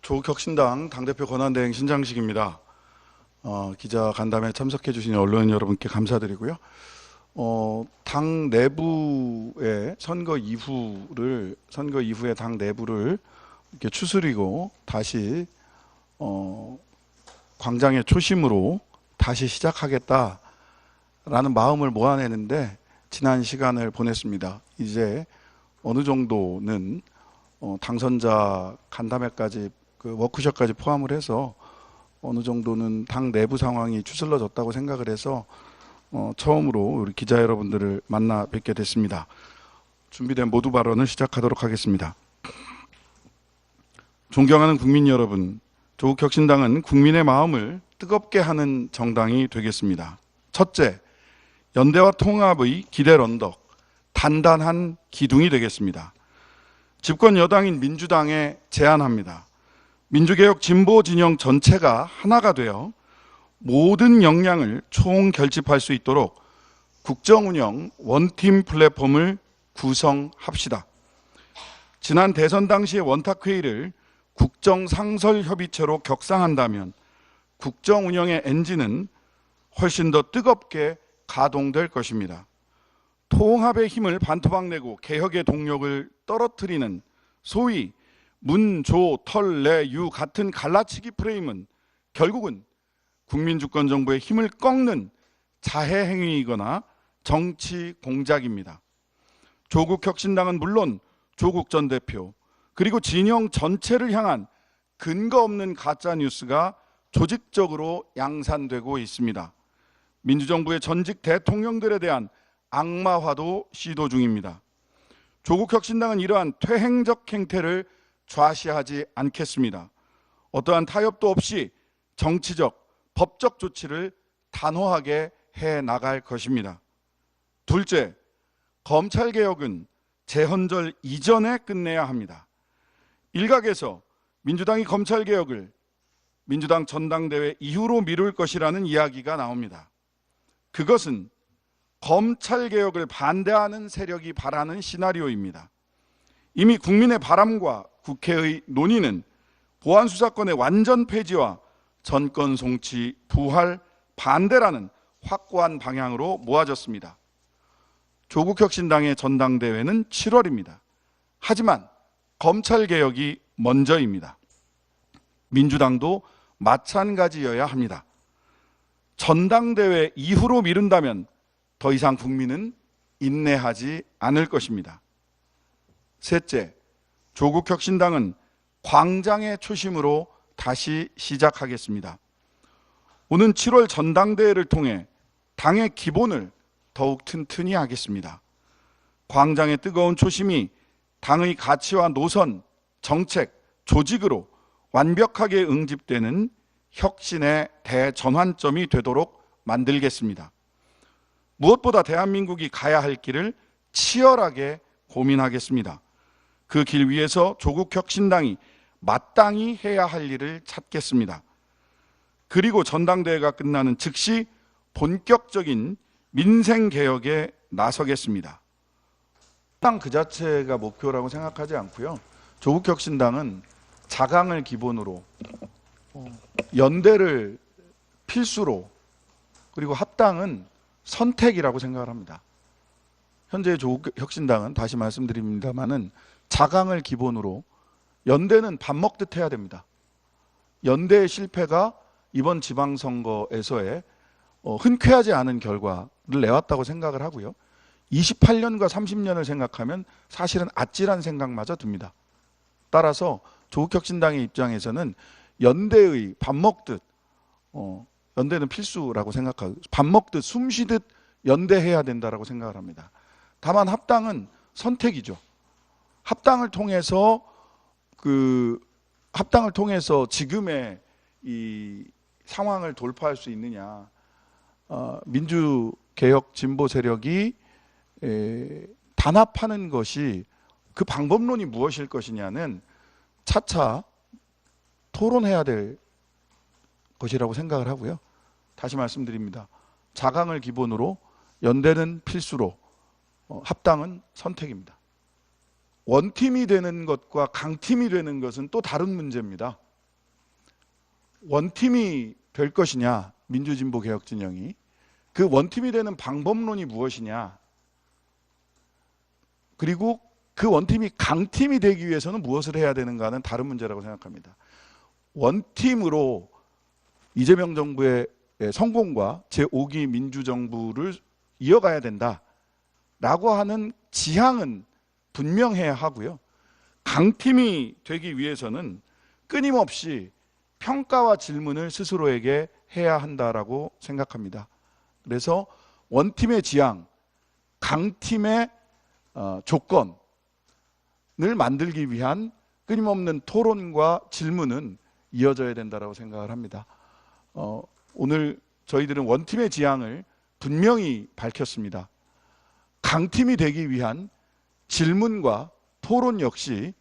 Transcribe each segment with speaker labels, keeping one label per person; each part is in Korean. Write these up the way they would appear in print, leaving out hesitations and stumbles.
Speaker 1: 조국혁신당 당대표 권한대행 신장식입니다. 기자 간담회 참석해 주신 언론 여러분께 감사드리고요. 당 내부의 선거 이후에 당 내부를 이렇게 추스리고 다시 광장의 초심으로 다시 시작하겠다라는 마음을 모아내는데 지난 시간을 보냈습니다. 이제 어느 정도는 당선자 간담회까지 워크숍까지 포함을 해서 어느 정도는 당 내부 상황이 추슬러졌다고 생각을 해서 처음으로 우리 기자 여러분들을 만나 뵙게 됐습니다. 준비된 모두 발언을 시작하도록 하겠습니다. 존경하는 국민 여러분, 조국혁신당은 국민의 마음을 뜨겁게 하는 정당이 되겠습니다. 첫째, 연대와 통합의 기댈 언덕, 단단한 기둥이 되겠습니다. 집권 여당인 민주당에 제안합니다. 민주개혁 진보 진영 전체가 하나가 되어 모든 역량을 총결집할 수 있도록 국정운영 원팀 플랫폼을 구성합시다. 지난 대선 당시의 원탁회의를 국정상설협의체로 격상한다면 국정운영의 엔진은 훨씬 더 뜨겁게 가동될 것입니다. 통합의 힘을 반토막 내고 개혁의 동력을 떨어뜨리는 소위 문, 조, 털, 내, 유 같은 갈라치기 프레임은 결국은 국민주권정부의 힘을 꺾는 자해 행위이거나 정치 공작입니다. 조국혁신당은 물론 조국 전 대표 그리고 진영 전체를 향한 근거 없는 가짜뉴스가 조직적으로 양산되고 있습니다. 민주정부의 전직 대통령들에 대한 악마화도 시도 중입니다. 조국혁신당은 이러한 퇴행적 행태를 좌시하지 않겠습니다. 어떠한 타협도 없이 정치적, 법적 조치를 단호하게 해나갈 것입니다. 둘째, 검찰개혁은 재헌절 이전에 끝내야 합니다. 일각에서 민주당이 검찰개혁을 민주당 전당대회 이후로 미룰 것이라는 이야기가 나옵니다. 그것은 검찰개혁을 반대하는 세력이 바라는 시나리오입니다. 이미 국민의 바람과 국회의 논의는 보안수사권의 완전 폐지와 전권 송치, 부활, 반대라는 확고한 방향으로 모아졌습니다. 조국혁신당의 전당대회는 7월입니다. 하지만 검찰개혁이 먼저입니다. 민주당도 마찬가지여야 합니다. 전당대회 이후로 미룬다면 더 이상 국민은 인내하지 않을 것입니다. 셋째, 조국혁신당은 광장의 초심으로 다시 시작하겠습니다. 오는 7월 전당대회를 통해 당의 기본을 더욱 튼튼히 하겠습니다. 광장의 뜨거운 초심이 당의 가치와 노선, 정책, 조직으로 완벽하게 응집되는 혁신의 대전환점이 되도록 만들겠습니다. 무엇보다 대한민국이 가야 할 길을 치열하게 고민하겠습니다. 그 길 위에서 조국혁신당이 마땅히 해야 할 일을 찾겠습니다. 그리고 전당대회가 끝나는 즉시 본격적인 민생개혁에 나서겠습니다. 당 그 자체가 목표라고 생각하지 않고요. 조국혁신당은 자강을 기본으로 연대를 필수로 그리고 합당은 선택이라고 생각을 합니다. 현재 조국혁신당은 다시 말씀드립니다마는 자강을 기본으로 연대는 밥 먹듯 해야 됩니다. 연대의 실패가 이번 지방선거에서의 흔쾌하지 않은 결과를 내왔다고 생각을 하고요. 28년과 30년을 생각하면 사실은 아찔한 생각마저 듭니다. 따라서 조국혁신당의 입장에서는 연대의 밥 먹듯 연대는 필수라고 생각하고 밥 먹듯 숨 쉬듯 연대해야 된다라고 생각을 합니다. 다만 합당은 선택이죠. 합당을 통해서 지금의 이 상황을 돌파할 수 있느냐. 민주개혁 진보 세력이 단합하는 것이 그 방법론이 무엇일 것이냐는 차차 토론해야 될 것이라고 생각을 하고요. 다시 말씀드립니다. 자강을 기본으로 연대는 필수로 합당은 선택입니다. 원팀이 되는 것과 강팀이 되는 것은 또 다른 문제입니다. 원팀이 될 것이냐, 민주진보개혁진영이. 그 원팀이 되는 방법론이 무엇이냐, 그리고 그 원팀이 강팀이 되기 위해서는 무엇을 해야 되는가는 다른 문제라고 생각합니다. 원팀으로 이재명 정부의 성공과 제5기 민주정부를 이어가야 된다라고 하는 지향은 분명해야 하고요. 강팀이 되기 위해서는 끊임없이 평가와 질문을 스스로에게 해야 한다라고 생각합니다. 그래서 원팀의 지향, 강팀의 조건을 만들기 위한 끊임없는 토론과 질문은 이어져야 된다고 생각을 합니다. 오늘 저희들은 원팀의 지향을 분명히 밝혔습니다. 강팀이 되기 위한 질문과 토론 역시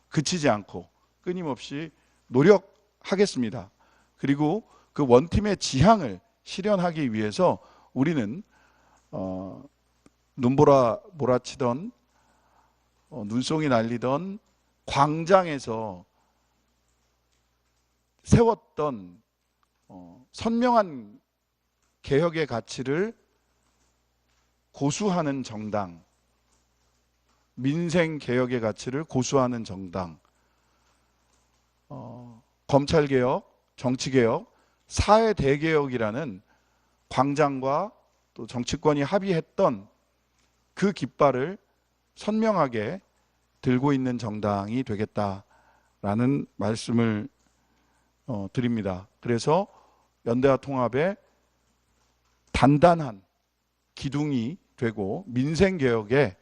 Speaker 1: 그치지 않고 끊임없이 노력하겠습니다. 그리고 그 원팀의 지향을 실현하기 위해서 우리는 눈보라 몰아치던 눈송이 날리던 광장에서 세웠던 선명한 개혁의 가치를 고수하는 정당, 민생 개혁의 가치를 고수하는 정당, 검찰개혁, 정치개혁, 사회 대개혁이라는 광장과 또 정치권이 합의했던 그 깃발을 선명하게 들고 있는 정당이 되겠다라는 말씀을 드립니다. 그래서 연대와 통합의 단단한 기둥이 되고 민생개혁의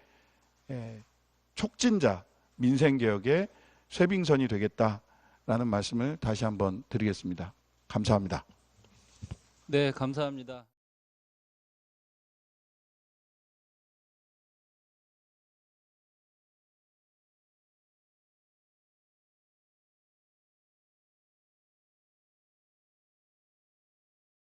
Speaker 1: 촉진자, 민생개혁의 쇄빙선이 되겠다라는 말씀을 다시 한번 드리겠습니다. 감사합니다.
Speaker 2: 네, 감사합니다.